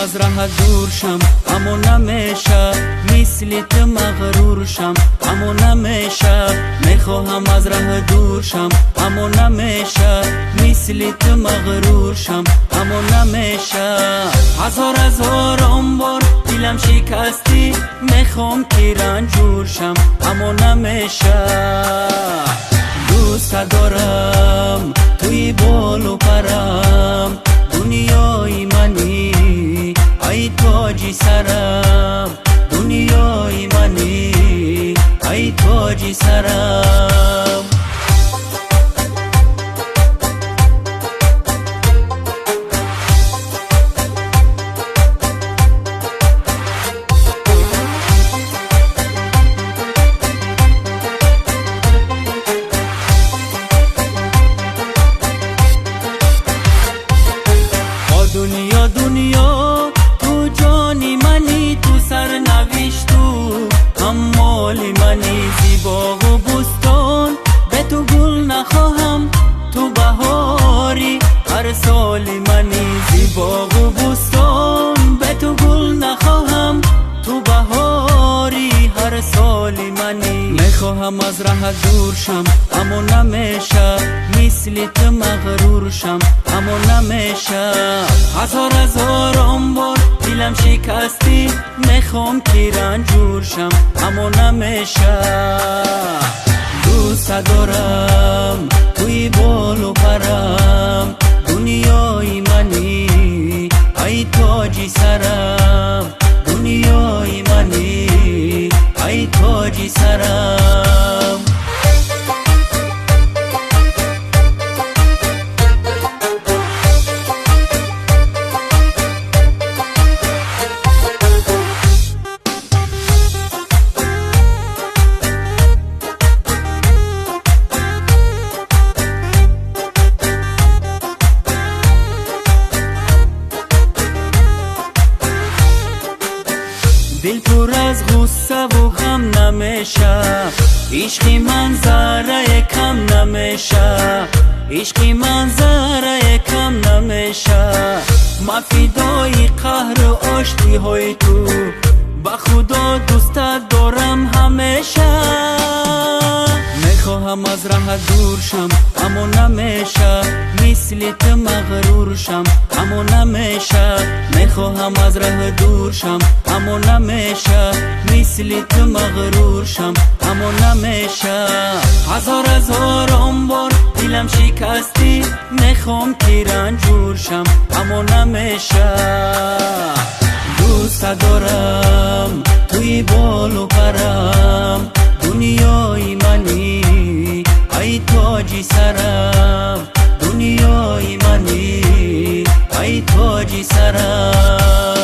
از ره دور شم اما نمیشه، مثل تو مغرور شم اما نمیشه. میخواهم از ره دور شم اما نمیشه، مثل تو مغرور شم اما نمیشه. هزار بار دلم شکستی، میخوام که رنجور شم اما نمیشه. دوست دارم توی بال و پرم، دنیای منی ای تاج سرم، دنیای منی ای تاج سرم. دنیا تو جانی منی، تو سرنوشت تو حمال منی. زیبا و بستان به تو گل نخواهم، تو بهاری هر سال منی. زیبا و بستان به تو گل نخواهم، تو بهاری هر سال منی. میخواهم از ره دور شم اما نمیشه، مثل تو مغرور شم اما نمیشه. هزار بار دلم شکستی، میخوام که رنجور شم اما نمیشه. دوست دارم توی بال و پرم، دنیای منی ای تاج سرم، دنیای منی ای تاج سرم. دل پر از غصه و غم نمیشه، عشق من ذره کم نمیشه، عشق من ذره کم نمیشه. من فدای قهر و آشتی های تو، به خدا دوستت دارم همیشه. میخواهم از ره دور شم اما نمیشه، مثل تو مغرور شم اما نمیشه. میخواهم از ره دور شم اما نمیشه، مثل تو مغرور شم اما نمیشه. هزار بار دلم شکستی، میخوام که رنجور شم اما نمیشه. دوست دارم توی بال و پرم، دنیای منی ای تاج سرم، دنیای منی ای تاج سرم.